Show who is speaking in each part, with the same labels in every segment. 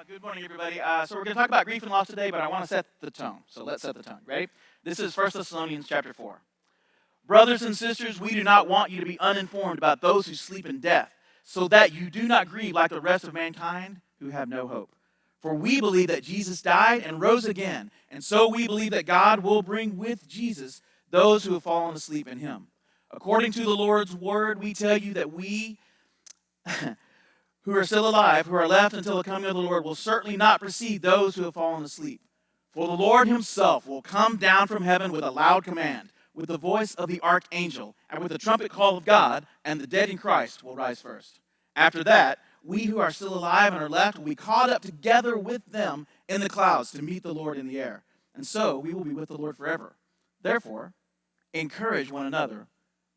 Speaker 1: Good morning, everybody. So we're going to talk about grief and loss today, but I want to set the tone. So let's set the tone. Ready? This is 1 Thessalonians chapter 4. Brothers and sisters, we do not want you to be uninformed about those who sleep in death, so that you do not grieve like the rest of mankind who have no hope. For we believe that Jesus died and rose again, and so we believe that God will bring with Jesus those who have fallen asleep in him. According to the Lord's word, we tell you that we who are still alive, who are left until the coming of the Lord, will certainly not precede those who have fallen asleep. For the Lord himself will come down from heaven with a loud command, with the voice of the archangel, and with the trumpet call of God, and the dead in Christ will rise first. After that, we who are still alive and are left will be caught up together with them in the clouds to meet the Lord in the air. And so we will be with the Lord forever. Therefore, encourage one another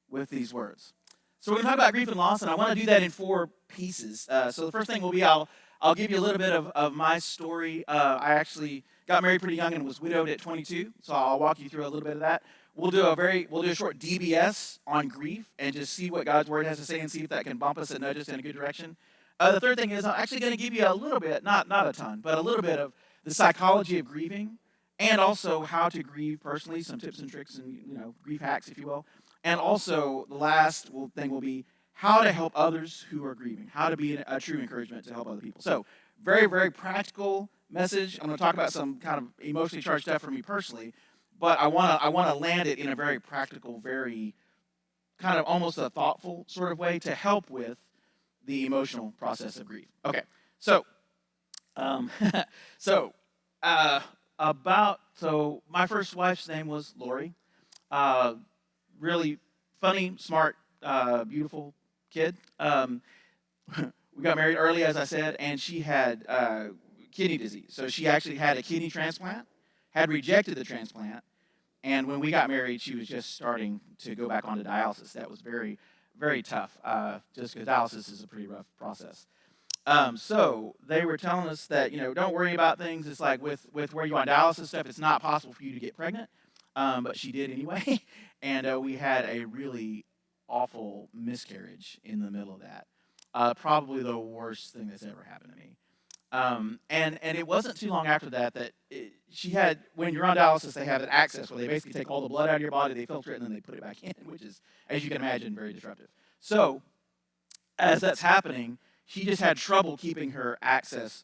Speaker 1: with these words. So we're going to talk about grief and loss, and I want to do that in four pieces. So the first thing will be I'll give you a little bit of my story. I actually got married pretty young and was widowed at 22, so I'll walk you through a little bit of that. We'll do a short DBS on grief and just see what God's word has to say and see if that can bump us and nudge us in a good direction. The third thing is I'm actually going to give you a little bit, not a ton, but a little bit of the psychology of grieving and also how to grieve personally, some tips and tricks and grief hacks, if you will. And also, the last thing will be how to help others who are grieving, how to be a true encouragement to help other people. So, very, very practical message. I'm going to talk about some kind of emotionally charged stuff for me personally, but I want to land it in a very practical, very kind of almost a thoughtful sort of way to help with the emotional process of grief. Okay, so my first wife's name was Lori. Really funny, smart, beautiful kid. We got married early, as I said, and she had kidney disease. So she actually had a kidney transplant, had rejected the transplant, and when we got married, she was just starting to go back onto dialysis. That was very, very tough, just because dialysis is a pretty rough process. So they were telling us that, don't worry about things. It's like with where you're on dialysis stuff, it's not possible for you to get pregnant. But she did anyway, and we had a really awful miscarriage in the middle of that. Probably the worst thing that's ever happened to me. And it wasn't too long after that she had, when you're on dialysis, they have an access where they basically take all the blood out of your body, they filter it, and then they put it back in, which is, as you can imagine, very disruptive. So, as that's happening, she just had trouble keeping her accesses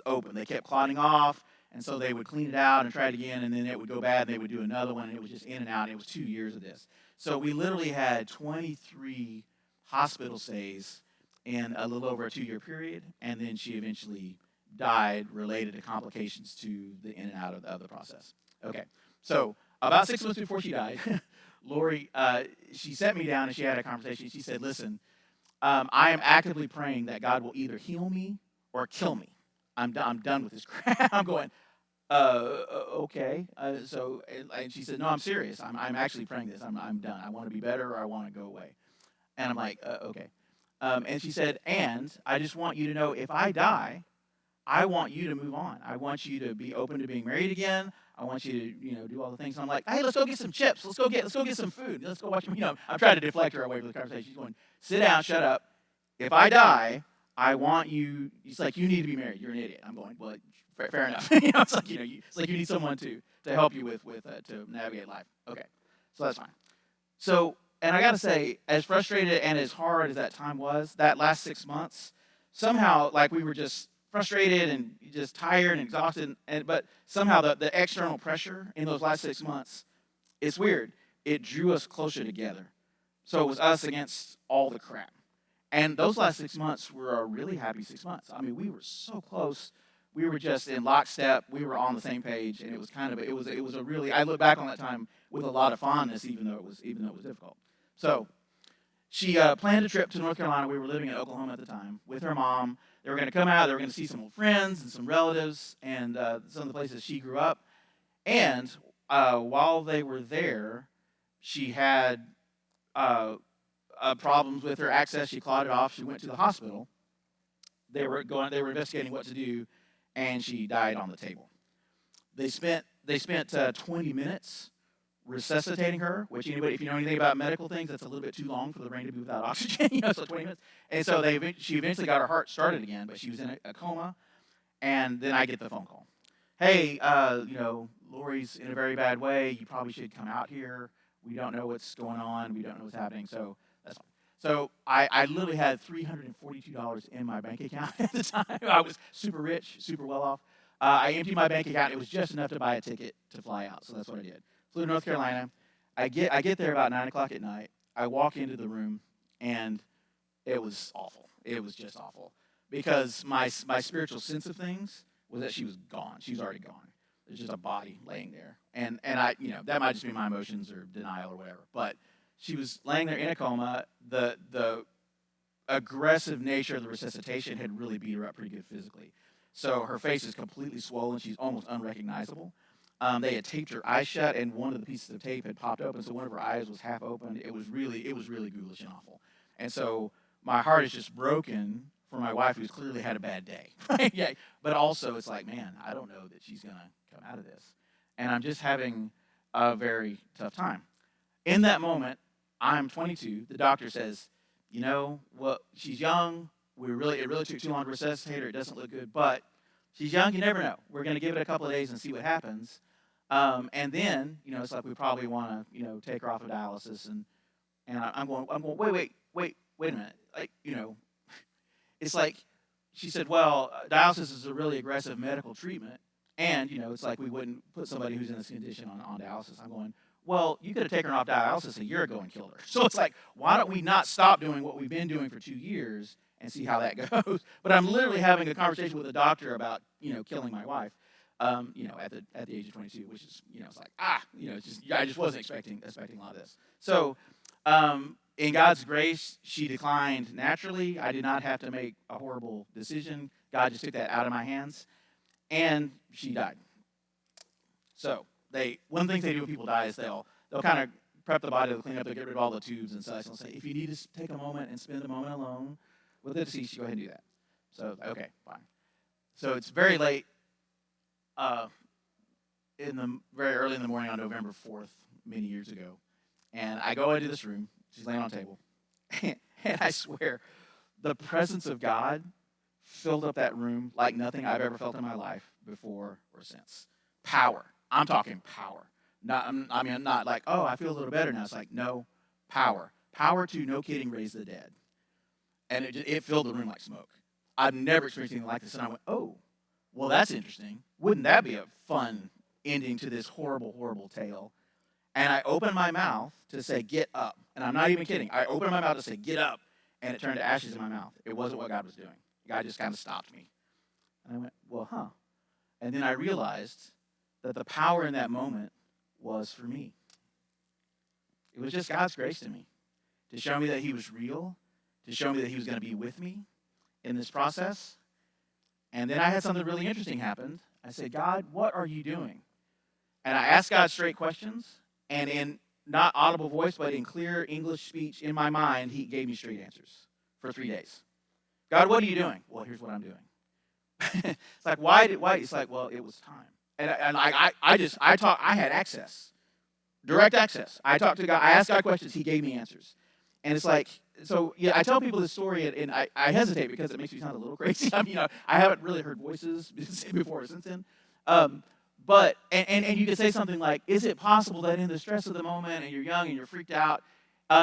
Speaker 1: open. They kept clotting off. And so they would clean it out and try it again, and then it would go bad, and they would do another one, and it was just in and out. And it was 2 years of this. So we literally had 23 hospital stays in a little over a 2-year period, and then she eventually died related to complications to the in and out of the process. Okay, so about 6 months before she died, Lori, she sat me down, and she had a conversation. She said, listen, I am actively praying that God will either heal me or kill me. I'm done with this crap. I'm going, okay. And she said, no, I'm serious. I'm actually praying this. I'm done. I want to be better or I want to go away. And I'm like, okay. And she said, and I just want you to know if I die, I want you to move on. I want you to be open to being married again. I want you to, do all the things. And I'm like, hey, let's go get some chips. Let's go get some food. Let's go watch. I'm trying to deflect her away from the conversation. She's going, sit down, shut up. If I die, I want you. It's like you need to be married. You're an idiot. I'm going, well, fair enough. It's like you need someone to help you with to navigate life. Okay, so that's fine. So, and I got to say, as frustrated and as hard as that time was, that last 6 months, somehow like we were just frustrated and just tired and exhausted. But somehow the external pressure in those last 6 months, it's weird. It drew us closer together. So it was us against all the crap. And those last 6 months were a really happy 6 months. I mean, we were so close. We were just in lockstep. We were on the same page, and it was a really. I look back on that time with a lot of fondness, even though it was difficult. So, she planned a trip to North Carolina. We were living in Oklahoma at the time with her mom. They were going to come out. They were going to see some old friends and some relatives and some of the places she grew up. And while they were there, she had problems with her access. She clotted off. She went to the hospital. They were investigating what to do, and she died on the table. They spent 20 minutes resuscitating her, which if you know anything about medical things, that's a little bit too long for the brain to be without oxygen. So 20 minutes. And so she eventually got her heart started again, but she was in a coma. And then I get the phone call. Hey, Lori's in a very bad way. You probably should come out here. We don't know what's going on. We don't know what's happening. So that's fine. So I literally had $342 in my bank account at the time. I was super rich, super well off. I emptied my bank account. It was just enough to buy a ticket to fly out. So that's what I did. Flew to North Carolina. I get there about 9 o'clock at night. I walk into the room, and it was awful. It was just awful because my spiritual sense of things was that she was gone. She was already gone. There's just a body laying there, and I, that might just be my emotions or denial or whatever. But she was laying there in a coma. The aggressive nature of the resuscitation had really beat her up pretty good physically. So her face is completely swollen. She's almost unrecognizable. They had taped her eyes shut, and one of the pieces of tape had popped open, so one of her eyes was half open. It was really ghoulish and awful. And so my heart is just broken for my wife, who's clearly had a bad day. Right? Yeah. But also, it's like, man, I don't know that she's gonna come out of this, and I'm just having a very tough time. In that moment, I'm 22. The doctor says, she's young. It really took too long to resuscitate her. It doesn't look good, but she's young. You never know. We're going to give it a couple of days and see what happens. And then, it's like we probably want to, take her off of dialysis. And I'm going, wait a minute. Like, it's like she said, well, dialysis is a really aggressive medical treatment. And, it's like we wouldn't put somebody who's in this condition on dialysis. I'm going, well, you could have taken her off dialysis a year ago and killed her. So it's like, why don't we not stop doing what we've been doing for 2 years and see how that goes? But I'm literally having a conversation with a doctor about, killing my wife, at the age of 22, which is, it's like, I just wasn't expecting a lot of this. So, in God's grace, she declined naturally. I did not have to make a horrible decision. God just took that out of my hands, and she died. So, one of the things they do when people die is they'll kind of prep the body, they'll clean up, they'll get rid of all the tubes and such. They'll say, if you need to take a moment and spend a moment alone with the deceased, you go ahead and do that. So, okay, fine. So it's very late, very early in the morning on November 4th, many years ago, and I go into this room. She's laying on a table, and I swear, the presence of God filled up that room like nothing I've ever felt in my life before or since. Power. I'm talking power. Not like, oh, I feel a little better now. It's like, no, power. Power to, no kidding, raise the dead. And it filled the room like smoke. I've never experienced anything like this. And I went, oh, well, that's interesting. Wouldn't that be a fun ending to this horrible, horrible tale? And I opened my mouth to say, get up. And I'm not even kidding. I opened my mouth to say, get up. And it turned to ashes in my mouth. It wasn't what God was doing. God just kind of stopped me. And I went, well, huh. And then I realized that the power in that moment was for me. It was just God's grace to me to show me that he was real, to show me that he was going to be with me in this process. And then I had something really interesting happen. I said, God, what are you doing? And I asked God straight questions, and in not audible voice, but in clear English speech in my mind, he gave me straight answers for 3 days. God, what are you doing? Well, here's what I'm doing. It's like, why? It's like, well, it was time. And I had access, direct access. I talked to God. I asked God questions. He gave me answers. And it's like, so yeah, I tell people this story, and I hesitate because it makes me sound a little crazy. I haven't really heard voices before or since then. But you could say something like, is it possible that in the stress of the moment, and you're young and you're freaked out,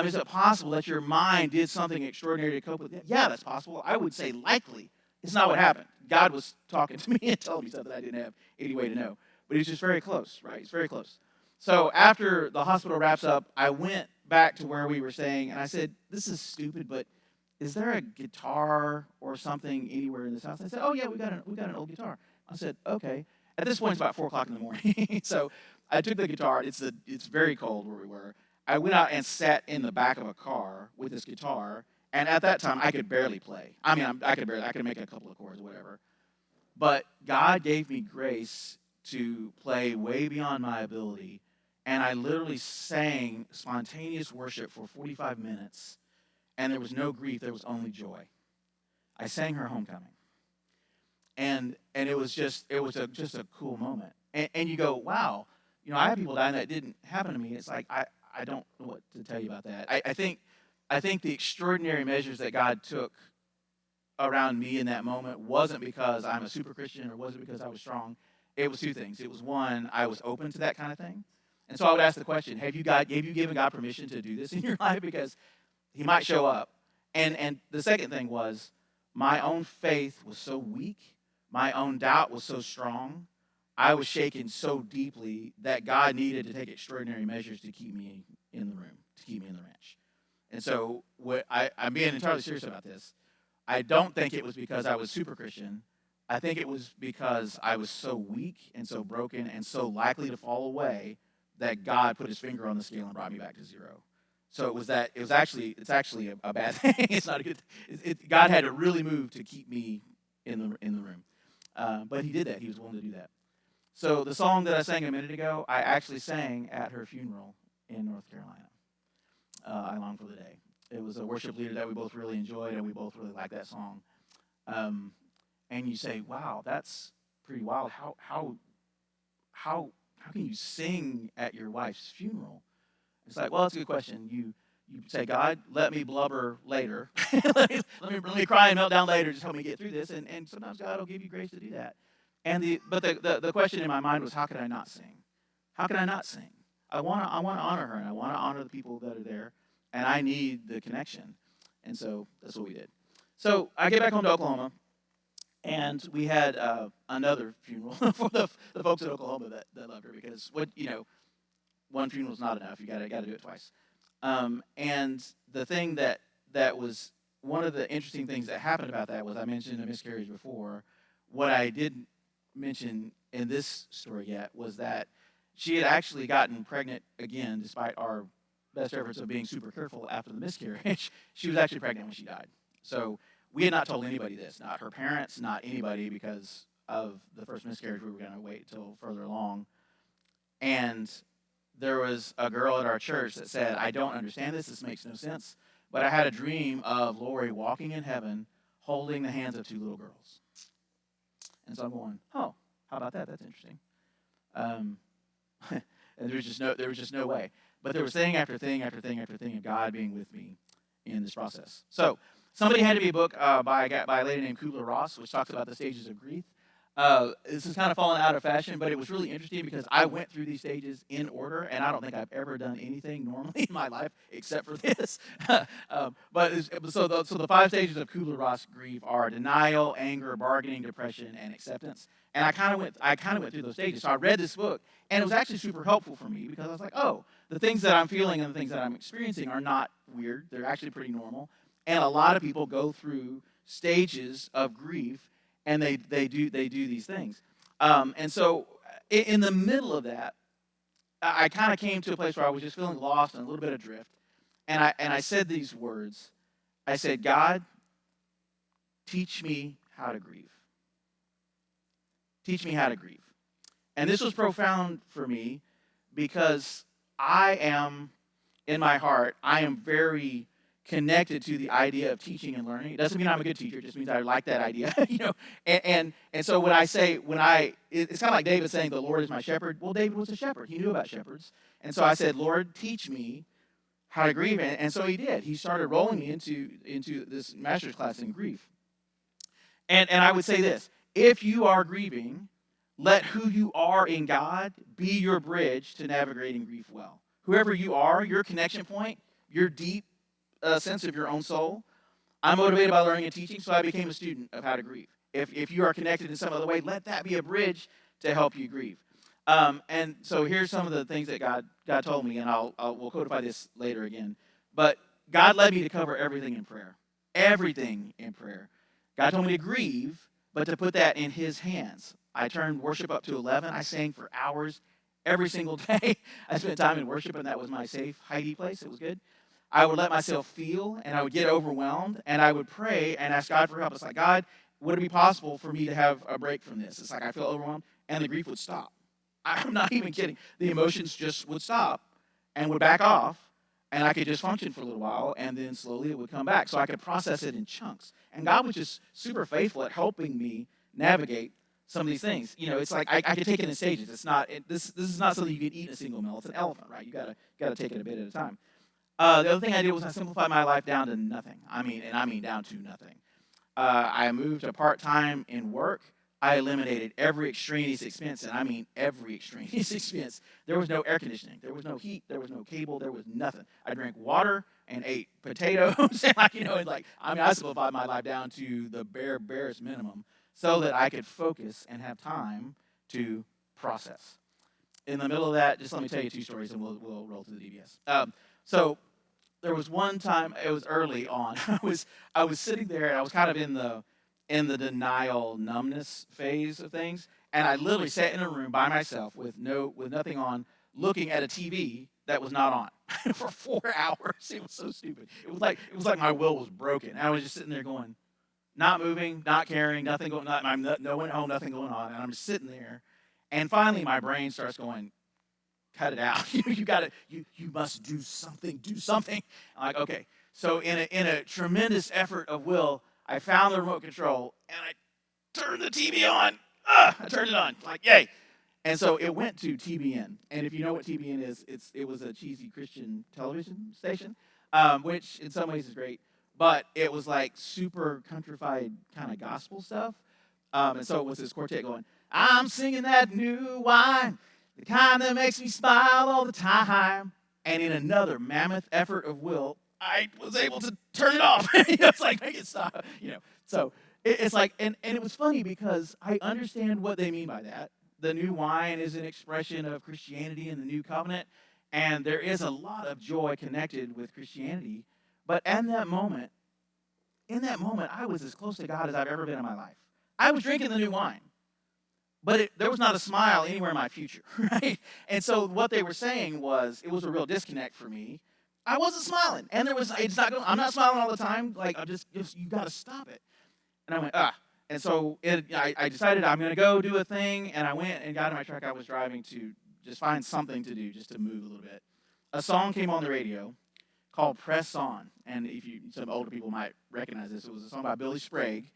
Speaker 1: is it possible that your mind did something extraordinary to cope with it? Yeah, that's possible. I would say likely. It's not what happened. God was talking to me and telling me something I didn't have any way to know. But it's just very close, right? It's very close. So after the hospital wraps up, I went back to where we were staying, and I said, this is stupid, but is there a guitar or something anywhere in this house? They said, oh, yeah, we got an old guitar. I said, okay. At this point, it's about 4 o'clock in the morning. So I took the guitar. It's very cold where we were. I went out and sat in the back of a car with this guitar, and at that time, I could barely play. I could make a couple of chords, whatever. But God gave me grace to play way beyond my ability, and I literally sang spontaneous worship for 45 minutes, and there was no grief, there was only joy. I sang her homecoming. And it was just a cool moment. And you go, wow, I have people dying that didn't happen to me. It's like I don't know what to tell you about that. I think the extraordinary measures that God took around me in that moment wasn't because I'm a super Christian or wasn't because I was strong. It was two things. It was one, I was open to that kind of thing. And so I would ask the question, have you given God permission to do this in your life? Because he might show up. And the second thing was, my own faith was so weak, my own doubt was so strong, I was shaken so deeply that God needed to take extraordinary measures to keep me in the room, to keep me in the ranch. And so I'm being entirely serious about this. I don't think it was because I was super Christian. I think it was because I was so weak and so broken and so likely to fall away that God put his finger on the scale and brought me back to zero. So it's actually a bad thing. It's not a good. God had to really move to keep me in the room, but he did that. He was willing to do that. So the song that I sang a minute ago, I actually sang at her funeral in North Carolina. I Long for the Day. It was a worship leader that we both really enjoyed, and we both really liked that song. And you say, "Wow, that's pretty wild. How can you sing at your wife's funeral?" It's like, well, that's a good question. You say, God, let me blubber later. let me cry and melt down later. Just help me get through this. And sometimes God will give you grace to do that. But the question in my mind was, how could I not sing? How can I not sing? I want to honor her, and I want to honor the people that are there, and I need the connection. And so that's what we did. So I get back home to Oklahoma, and we had another funeral for the folks in Oklahoma that loved her, because one funeral is not enough. You got to do it twice. And the thing that was one of the interesting things that happened about that was, I mentioned a miscarriage before. What I didn't mention in this story yet was that she had actually gotten pregnant again, despite our best efforts of being super careful after the miscarriage. She was actually pregnant when she died. So we had not told anybody this, not her parents, not anybody, because of the first miscarriage. We were going to wait till further along. And there was a girl at our church that said, I don't understand this. This makes no sense. But I had a dream of Lori walking in heaven, holding the hands of two little girls. And so I'm going, oh, how about that? That's interesting. And there was just no way. But there was thing after thing after thing after thing of God being with me in this process. So somebody handed me a book by a lady named Kubler-Ross, which talks about the stages of grief. This has kind of fallen out of fashion, but it was really interesting because I went through these stages in order, and I don't think I've ever done anything normally in my life except for this. So the 5 stages of Kubler-Ross grief are denial, anger, bargaining, depression, and acceptance. And I kind of went through those stages. So I read this book, and it was actually super helpful for me, because I was like, oh, the things that I'm feeling and the things that I'm experiencing are not weird. They're actually pretty normal. And a lot of people go through stages of grief, and they do these things. And so in the middle of that, I kind of came to a place where I was just feeling lost and a little bit adrift. And I said these words. I said, God, teach me how to grieve. Teach me how to grieve. And this was profound for me, because I am, in my heart, I am very connected to the idea of teaching and learning. It doesn't mean I'm a good teacher. It just means I like that idea, And so when it's kind of like David saying, the Lord is my shepherd. Well, David was a shepherd. He knew about shepherds. And so I said, Lord, teach me how to grieve. And so he did. He started rolling me into this master's class in grief. And I would say this: if you are grieving, let who you are in God be your bridge to navigating grief well. Whoever you are, your connection point, your deep sense of your own soul. I'm motivated by learning and teaching, so I became a student of how to grieve. If you are connected in some other way, let that be a bridge to help you grieve. And so here's some of the things that God told me, and we'll codify this later again. But God led me to cover everything in prayer. Everything in prayer. God told me to grieve, but to put that in his hands. I turned worship up to 11. I sang for hours every single day. I spent time in worship, and that was my safe, hidey place. It was good. I would let myself feel, and I would get overwhelmed, and I would pray and ask God for help. It's like, God, would it be possible for me to have a break from this? It's like I feel overwhelmed, and the grief would stop. I'm not even kidding. The emotions just would stop and would back off, and I could just function for a little while, and then slowly it would come back. So I could process it in chunks. And God was just super faithful at helping me navigate some of these things. It's like I could take it in stages. This is not something you can eat in a single meal. It's an elephant, right? You gotta take it a bit at a time. The other thing I did was I simplified my life down to nothing. I mean down to nothing. I moved to part-time in work. I eliminated every extraneous expense, and I mean every extraneous expense. There was no air conditioning. There was no heat. There was no cable. There was nothing. I drank water and ate potatoes. And I simplified my life down to the barest minimum so that I could focus and have time to process. In the middle of that, just let me tell you two stories, and we'll roll to the DBS. So there was one time, it was early on. I was sitting there, and I was kind of in the denial numbness phase of things, and I literally sat in a room by myself with nothing on, looking at a TV that was not on for 4 hours. It was so stupid. It was like my will was broken. And I was just sitting there going, not moving, not caring, nothing going on. No one at home, nothing going on, and I'm just sitting there. And finally, my brain starts going, cut it out. You must do something. Do something. I'm like, okay. So in a tremendous effort of will, I found the remote control and I turned the TV on. I turned it on. Like, yay. And so it went to TBN. And if you know what TBN is, it was a cheesy Christian television station, which in some ways is great. But it was like super countrified kind of gospel stuff. And so it was this quartet going, I'm singing that new wine, the kind that makes me smile all the time. And in another mammoth effort of will, I was able to turn it off. It's like, make it stop. So it's like, and it was funny because I understand what they mean by that. The new wine is an expression of Christianity in the new covenant, and there is a lot of joy connected with Christianity. But in that moment, I was as close to God as I've ever been in my life. I was drinking the new wine, but there was not a smile anywhere in my future, right? And so what they were saying was, it was a real disconnect for me. I wasn't smiling, and I'm not smiling all the time. Like, you got to stop it. And I went, And so I decided I'm going to go do a thing, and I went and got in my truck I was driving to just find something to do, just to move a little bit. A song came on the radio called Press On, and some older people might recognize this. It was a song by Billy Sprague,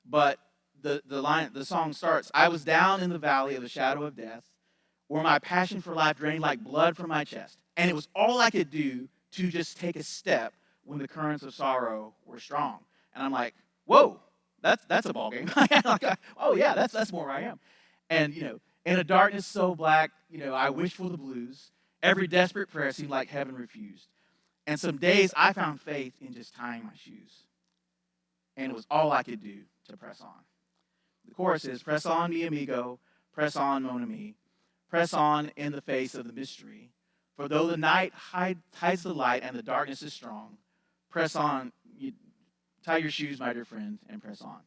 Speaker 1: but the song starts, I was down in the valley of the shadow of death, where my passion for life drained like blood from my chest. And it was all I could do to just take a step when the currents of sorrow were strong. And I'm like, whoa, that's a ball game. Oh yeah, that's more where I am. And in a darkness so black, I wished for the blues. Every desperate prayer seemed like heaven refused. And some days I found faith in just tying my shoes. And it was all I could do to press on. The chorus is, press on, mi amigo, press on, mon ami. Press on in the face of the mystery. For though the night hides the light and the darkness is strong, press on, tie your shoes, my dear friend, and press on.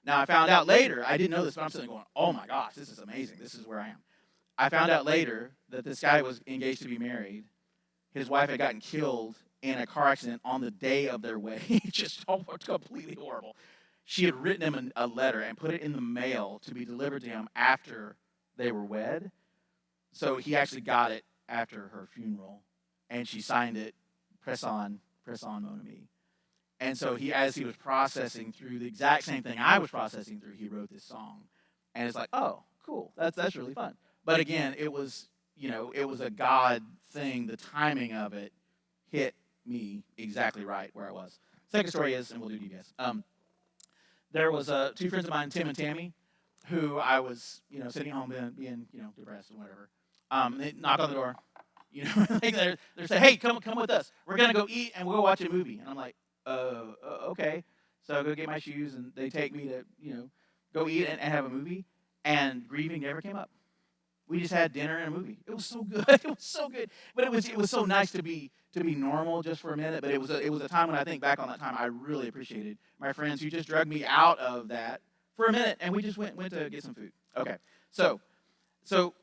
Speaker 1: Now, I found out later, I didn't know this, but I'm sitting there going, oh my gosh, this is amazing. This is where I am. I found out later that this guy was engaged to be married. His wife had gotten killed in a car accident on the day of their wedding. Just completely horrible. She had written him a letter and put it in the mail to be delivered to him after they were wed. So he actually got it after her funeral, and she signed it, press on, mon ami. And so as he was processing through the exact same thing I was processing through, he wrote this song. And it's like, oh, cool, that's really fun. But again, it was a God thing. The timing of it hit me exactly right where I was. Second story is, and we'll do DBS. There was two friends of mine, Tim and Tammy, who I was, sitting home being depressed and whatever. They knock on the door, they're saying, hey, come with us. We're gonna go eat and we'll watch a movie. And I'm like, okay. So I go get my shoes, and they take me to, go eat and have a movie. And Grieving never came up. We just had dinner and a movie. It was so good. It was so good. But it was so nice to be normal just for a minute. But it was a time when I think back on that time, I really appreciated my friends who just drugged me out of that for a minute, and we just went to get some food. Okay. So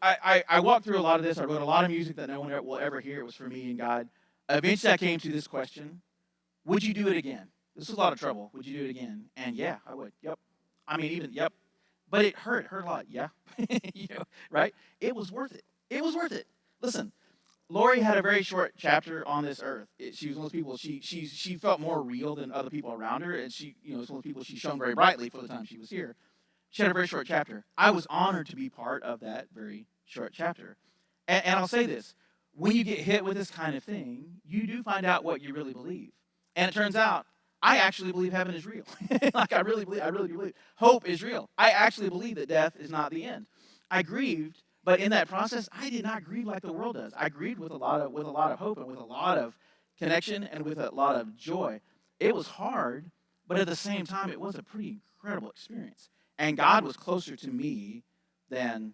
Speaker 1: I walked through a lot of this. I wrote a lot of music that no one will ever hear. It was for me and God. Eventually I came to this question: would you do it again? This was a lot of trouble. Would you do it again? And yeah, I would. Yep. Yep. But it hurt a lot. Yeah. Right? It was worth it. It was worth it. Listen, Lori had a very short chapter on this earth. She was one of those people, she felt more real than other people around her, and she, was one of those people, she shone very brightly for the time she was here. She had a very short chapter. I was honored to be part of that very short chapter. And I'll say this: when you get hit with this kind of thing, you do find out what you really believe. And it turns out I actually believe heaven is real. Like, I really believe hope is real. I actually believe that death is not the end. I grieved, but in that process, I did not grieve like the world does. I grieved with a lot of hope and with a lot of connection and with a lot of joy. It was hard, but at the same time, it was a pretty incredible experience. And God was closer to me than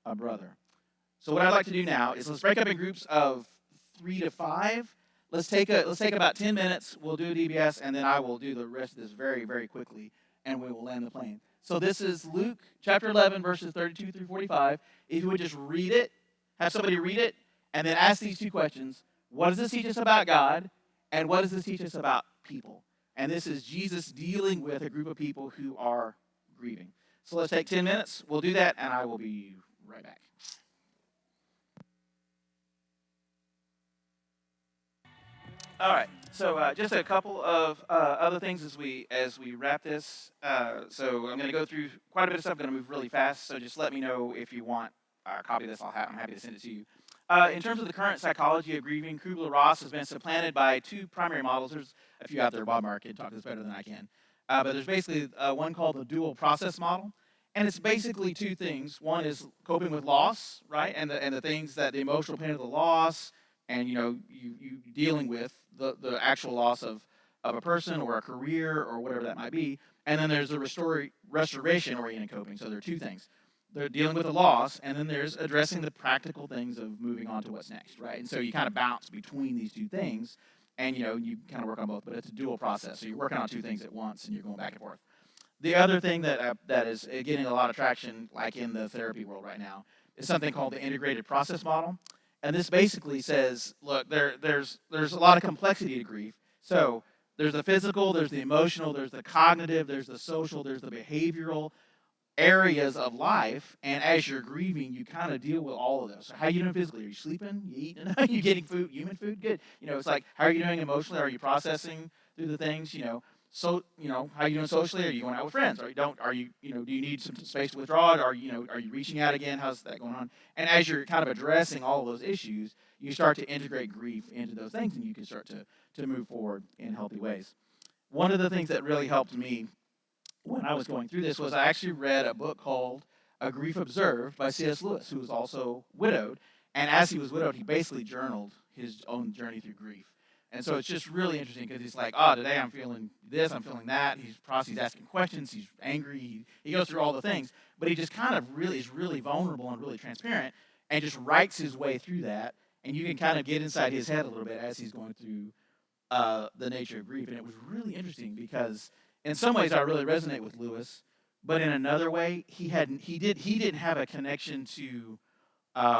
Speaker 1: a brother. So what I'd like to do now is let's break up in groups of 3 to 5. Let's take about 10 minutes. We'll do a DBS, and then I will do the rest of this very, very quickly, and we will land the plane. So this is Luke chapter 11, verses 32 through 45. If you would just read it, have somebody read it, and then ask these 2 questions. What does this teach us about God, and what does this teach us about people? And this is Jesus dealing with a group of people who are grieving. So let's take 10 minutes. We'll do that, and I will be right back. All right. So just a couple of other things as we wrap this. So I'm going to go through quite a bit of stuff. I'm going to move really fast. So just let me know if you want a copy of this. I'm happy to send it to you. In terms of the current psychology of grieving, Kubler-Ross has been supplanted by 2 primary models. There's a few out there. Bob Mark can talk this better than I can. But there's basically one called the dual process model. And it's basically 2 things. One is coping with loss, right? And the things that the emotional pain of the loss, and you dealing with the actual loss of a person or a career or whatever that might be. And then there's the restoration-oriented coping. So there are 2 things. They're dealing with the loss, and then there's addressing the practical things of moving on to what's next, right? And so you kind of bounce between these 2 things, and you kind of work on both, but it's a dual process. So you're working on 2 things at once, and you're going back and forth. The other thing that is getting a lot of traction, like in the therapy world right now, is something called the integrated process model. And this basically says, look, there's a lot of complexity to grief. So there's the physical, there's the emotional, there's the cognitive, there's the social, there's the behavioral areas of life. And as you're grieving, you kind of deal with all of those. So how are you doing physically? Are you sleeping? You eating? Are you getting food, human food? Good. It's like, how are you doing emotionally? Are you processing through the things, So, how are you doing socially? Are you going out with friends? Do you need some space to withdraw? Are you reaching out again? How's that going on? And as you're kind of addressing all of those issues, you start to integrate grief into those things, and you can start to move forward in healthy ways. One of the things that really helped me when I was going through this was I actually read a book called A Grief Observed by C.S. Lewis, who was also widowed. And as he was widowed, he basically journaled his own journey through grief. And so it's just really interesting because he's like, today I'm feeling this, I'm feeling that. He's asking questions, he's angry, he goes through all the things. But he just kind of is really vulnerable and really transparent and just writes his way through that. And you can kind of get inside his head a little bit as he's going through the nature of grief. And it was really interesting because in some ways I really resonate with Lewis, but in another way, he didn't have a connection to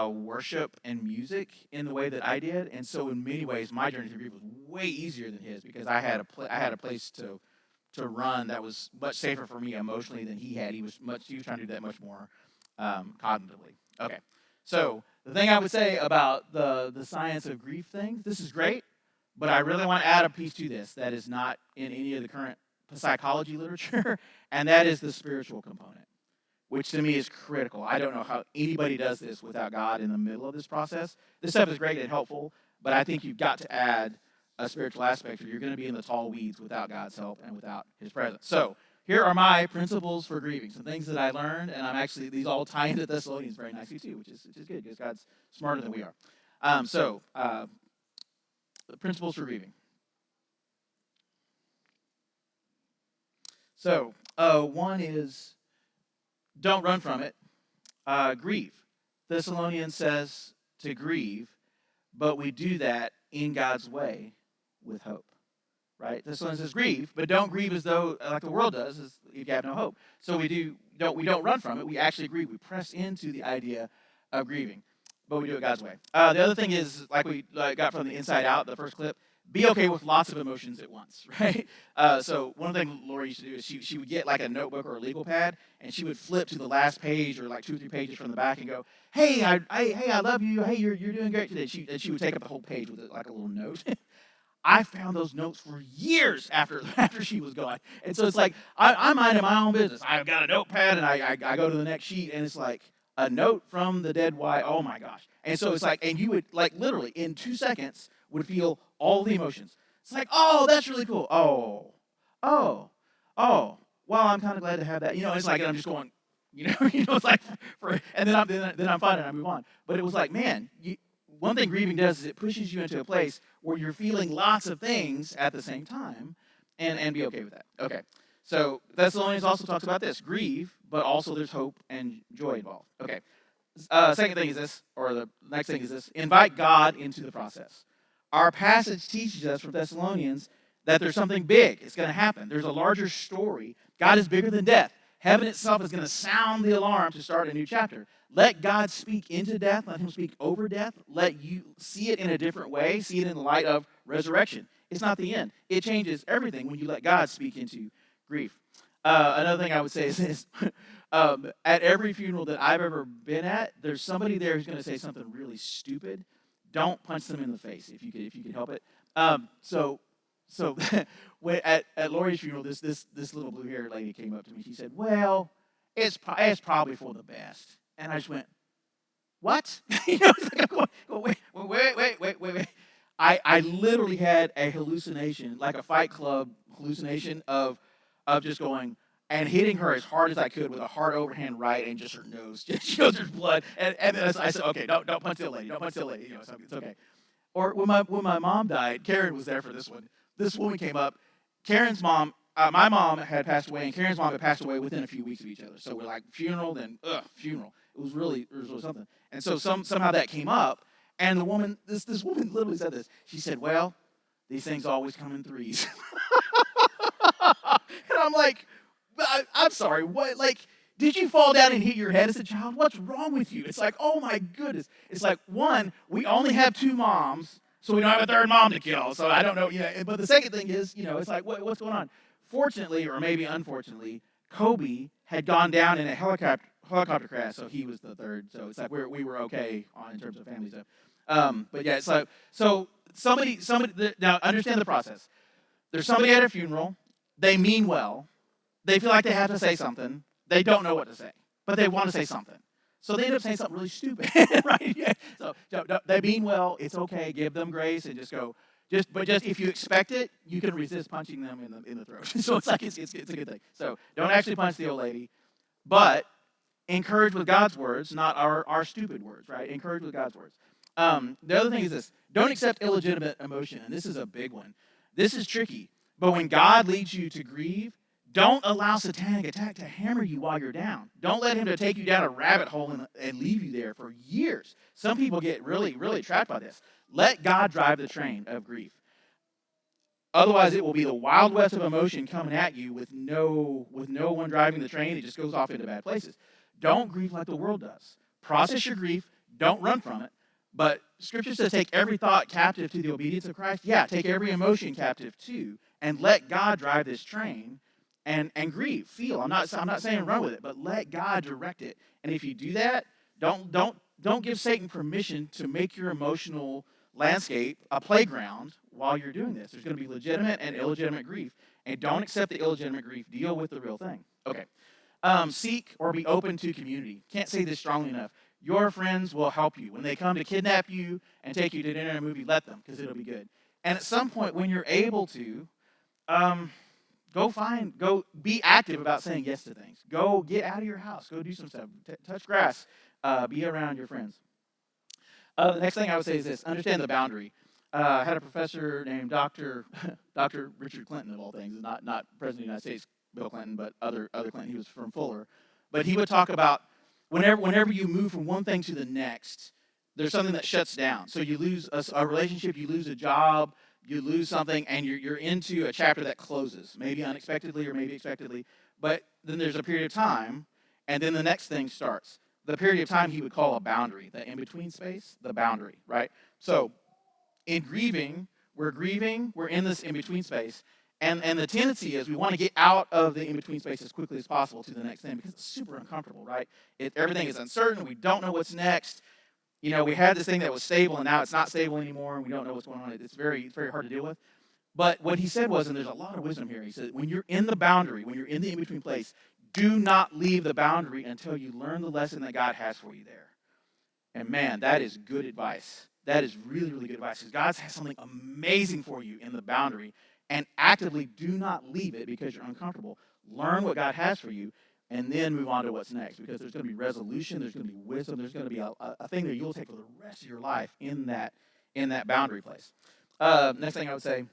Speaker 1: worship and music in the way that I did, and so in many ways, my journey through grief was way easier than his because I had a place to run that was much safer for me emotionally than he had. He was trying to do that much more cognitively. Okay, so the thing I would say about the science of grief thing, this is great, but I really want to add a piece to this that is not in any of the current psychology literature, and that is the spiritual component, which to me is critical. I don't know how anybody does this without God in the middle of this process. This stuff is great and helpful, but I think you've got to add a spiritual aspect or you're going to be in the tall weeds without God's help and without his presence. So here are my principles for grieving, some things that I learned, and these all tie into Thessalonians very nicely too, which is good because God's smarter than we are. The principles for grieving. So one is, don't run from it. Grieve. Thessalonians says to grieve, but we do that in God's way with hope. Right? Thessalonians says grieve, but don't grieve as though like the world does, as if you have no hope. So we don't run from it. We actually grieve. We press into the idea of grieving, but we do it God's way. The other thing is, like we got from the Inside Out, the first clip, be okay with lots of emotions at once, right? So one thing Lori used to do is she would get like a notebook or a legal pad, and she would flip to the last page or like 2 or 3 pages from the back and go, "Hey, I love you. Hey, you're doing great today." She would take up the whole page with like a little note. I found those notes for years after she was gone, and so it's like I'm minding my own business. I've got a notepad, and I go to the next sheet, and it's like a note from the dead wife. Oh my gosh! And so it's like, and you would like literally in 2 seconds would feel all the emotions. It's like, oh, that's really cool. Oh, oh, oh, well, I'm kind of glad to have that. It's like, and I'm just going, it's like, and then I'm fine and I move on. But it was like, man, one thing grieving does is it pushes you into a place where you're feeling lots of things at the same time, and be okay with that. Okay. So Thessalonians also talks about this: grieve, but also there's hope and joy involved. Okay. Second thing is this, or the next thing is this: invite God into the process. Our passage teaches us from Thessalonians that there's something big. It's going to happen. There's a larger story. God is bigger than death. Heaven itself is going to sound the alarm to start a new chapter. Let God speak into death. Let him speak over death. Let you see it in a different way. See it in the light of resurrection. It's not the end. It changes everything when you let God speak into grief. Another thing I would say is this. At every funeral that I've ever been at, there's somebody there who's going to say something really stupid. Don't punch them in the face if you could help it. So at Lori's funeral, this little blue-haired lady came up to me. She said, "Well, it's probably for the best." And I just went, "What?" It's like I'm going, wait. I literally had a hallucination, like a Fight Club hallucination of just going and hitting her as hard as I could with a hard overhand right and just her nose. She goes, there's blood. And then I said, okay, don't punch the lady. Don't punch the lady. It's okay. Or when my mom died, Karen was there for this one. This woman came up. Karen's mom, my mom had passed away, and Karen's mom had passed away within a few weeks of each other. So we're like, funeral, then funeral. It was really something. And so somehow that came up, and the woman, this woman literally said this. She said, "Well, these things always come in threes." And I'm like, I'm sorry, what? Like, did you fall down and hit your head as a child? What's wrong with you? It's like, oh my goodness. It's like, one, we only have two moms, so we don't have a third mom to kill. So I don't know. But the second thing is, it's like, what's going on? Fortunately, or maybe unfortunately, Kobe had gone down in a helicopter crash, so he was the third. So it's like we were okay in terms of family stuff. But yeah, it's like, so somebody, now understand the process. There's somebody at a funeral. They mean well. They feel like they have to say something. They don't know what to say, but they want to say something. So they end up saying something really stupid, right? Yeah. So they mean well. It's okay. Give them grace and just go. But if you expect it, you can resist punching them in the throat. So it's like it's a good thing. So don't actually punch the old lady, but encourage with God's words, not our stupid words, right? Encourage with God's words. The other thing is this: don't accept illegitimate emotion, and this is a big one. This is tricky, but when God leads you to grieve, don't allow satanic attack to hammer you while you're down. Don't let him to take you down a rabbit hole and leave you there for years. Some people get really, really trapped by this. Let God drive the train of grief. Otherwise, it will be the Wild West of emotion coming at you with no one driving the train. It just goes off into bad places. Don't grieve like the world does. Process your grief. Don't run from it. But Scripture says take every thought captive to the obedience of Christ. Yeah, take every emotion captive too, and let God drive this train. And grieve, feel. I'm not saying run with it, but let God direct it. And if you do that, don't give Satan permission to make your emotional landscape a playground while you're doing this. There's going to be legitimate and illegitimate grief, and don't accept the illegitimate grief. Deal with the real thing. Okay. Seek or be open to community. Can't say this strongly enough. Your friends will help you when they come to kidnap you and take you to dinner and a movie. Let them, because it'll be good. And at some point, when you're able to, go be active about saying yes to things. Go get out of your house. Go do some stuff. Touch grass. Be around your friends. The next thing I would say is this: understand the boundary. I had a professor named Dr. Richard Clinton, of all things, not President of the United States, Bill Clinton, but other Clinton. He was from Fuller. But he would talk about whenever you move from one thing to the next, there's something that shuts down. So you lose a relationship, you lose a job, you lose something, and you're into a chapter that closes, maybe unexpectedly or maybe expectedly. But then there's a period of time, and then the next thing starts. The period of time he would call a boundary, the in-between space, the boundary, right? So in grieving, we're in this in-between space, and the tendency is we want to get out of the in-between space as quickly as possible to the next thing because it's super uncomfortable, right? Everything is uncertain. We don't know what's next. We had this thing that was stable, and now it's not stable anymore, and we don't know what's going on. It's very hard to deal with. But what he said was, and there's a lot of wisdom here, he said, when you're in the boundary, when you're in the in-between place, do not leave the boundary until you learn the lesson that God has for you there. And man, that is good advice. That is really, really good advice because God has something amazing for you in the boundary. and actively do not leave it because you're uncomfortable. Learn what God has for you, and then move on to what's next, because there's going to be resolution, there's going to be wisdom, there's going to be a thing that you'll take for the rest of your life in that boundary place. Next thing I would say,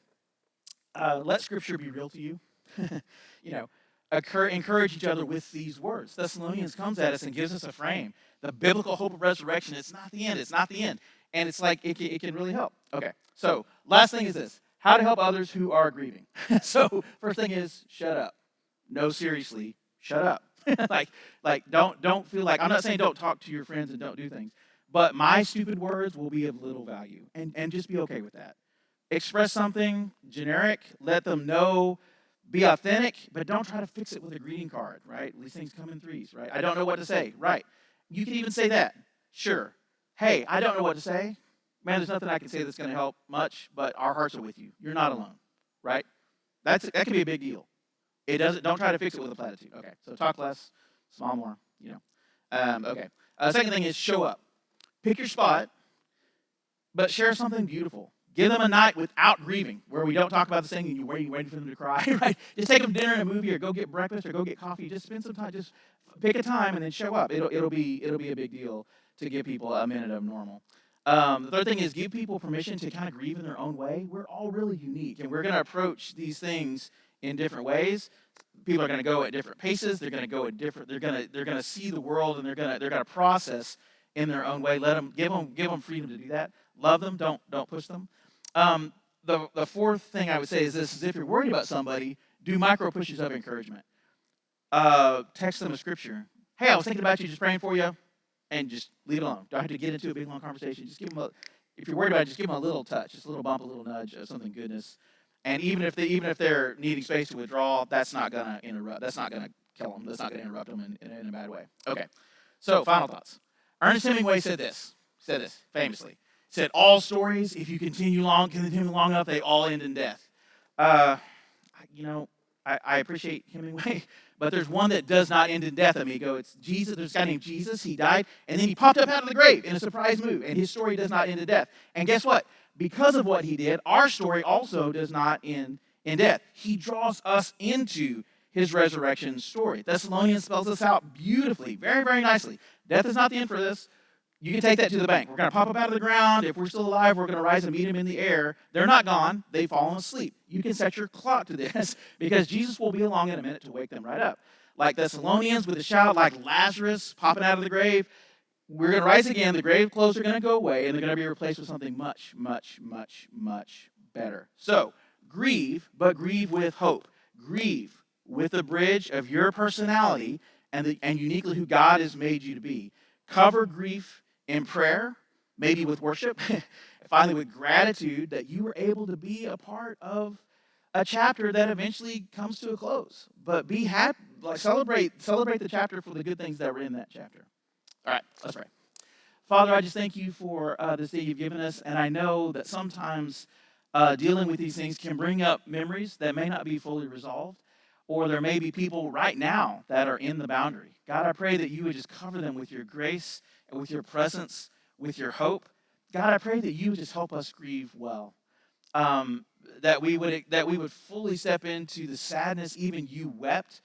Speaker 1: let Scripture be real to you. you know, encourage each other with these words. Thessalonians comes at us and gives us a frame. The biblical hope of resurrection, it's not the end, it's not the end. And it's like, it can really help. Okay, so last thing is this: how to help others who are grieving. So first thing is, shut up. No, seriously, shut up. Don't feel like, I'm not saying don't talk to your friends and don't do things, but my stupid words will be of little value, and just be okay with that. Express something generic, let them know, be authentic, but don't try to fix it with a greeting card, right? These things come in threes, right? I don't know what to say, right? You can even say that, sure. Hey, I don't know what to say. Man, there's nothing I can say that's going to help much, but our hearts are with you. You're not alone, right? That can be a big deal. Don't try to fix it with a platitude. Okay, so talk less, small more, Okay. Second thing is show up. Pick your spot, but share something beautiful. Give them a night without grieving, where we don't talk about the thing and you're waiting for them to cry, right? Just take them to dinner and a movie, or go get breakfast, or go get coffee. Just spend some time. Just pick a time and then show up. It'll be a big deal to give people a minute of normal. The third thing is give people permission to kind of grieve in their own way. We're all really unique, and we're going to approach these things in different ways. People are going to go at different paces. They're going to go at different. They're going to see the world, and they're going to process in their own way. Give them freedom to do that. Love them. Don't push them. The fourth thing I would say is this: is if you're worried about somebody, do micro pushes of encouragement. Text them a scripture. Hey, I was thinking about you, just praying for you, and just leave it alone. Don't have to get into a big long conversation. Just give them if you're worried about it, just give them a little touch, just a little bump, a little nudge of something goodness. And even if they're needing space to withdraw, that's not gonna interrupt. That's not gonna kill them. That's not gonna interrupt them in a bad way. Okay. So final thoughts. Ernest Hemingway said this famously. Said, all stories, if you continue long enough, they all end in death. I appreciate Hemingway, but there's one that does not end in death, amigo. It's Jesus. There's a guy named Jesus. He died, and then he popped up out of the grave in a surprise move, and his story does not end in death. And guess what? Because of what he did, our story also does not end in death. He draws us into his resurrection story. Thessalonians spells this out beautifully, very, very nicely. Death is not the end for this. You can take that to the bank. We're going to pop up out of the ground. If we're still alive, we're going to rise and meet him in the air. They're not gone. They've fallen asleep. You can set your clock to this, because Jesus will be along in a minute to wake them right up. Like Thessalonians with a shout, like Lazarus popping out of the grave. We're going to rise again. The grave clothes are going to go away, and they're going to be replaced with something much, much, much, much better. So grieve, but grieve with hope. Grieve with the bridge of your personality and uniquely who God has made you to be. Cover grief in prayer, maybe with worship, finally with gratitude that you were able to be a part of a chapter that eventually comes to a close. But be happy, celebrate the chapter for the good things that were in that chapter. All right, let's pray. Father, I just thank you for this day you've given us, and I know that sometimes dealing with these things can bring up memories that may not be fully resolved, or there may be people right now that are in the boundary. God, I pray that you would just cover them with your grace and with your presence, with your hope. God, I pray that you would just help us grieve well. That we would fully step into the sadness even you wept,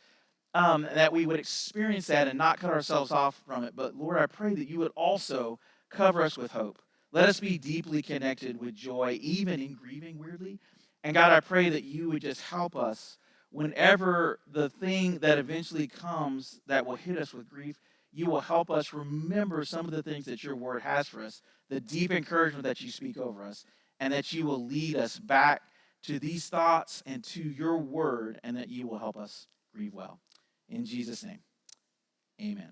Speaker 1: that we would experience that and not cut ourselves off from it. But Lord, I pray that you would also cover us with hope. Let us be deeply connected with joy, even in grieving, weirdly. And God, I pray that you would just help us whenever the thing that eventually comes that will hit us with grief, you will help us remember some of the things that your word has for us, the deep encouragement that you speak over us, and that you will lead us back to these thoughts and to your word, and that you will help us grieve well. In Jesus' name, amen.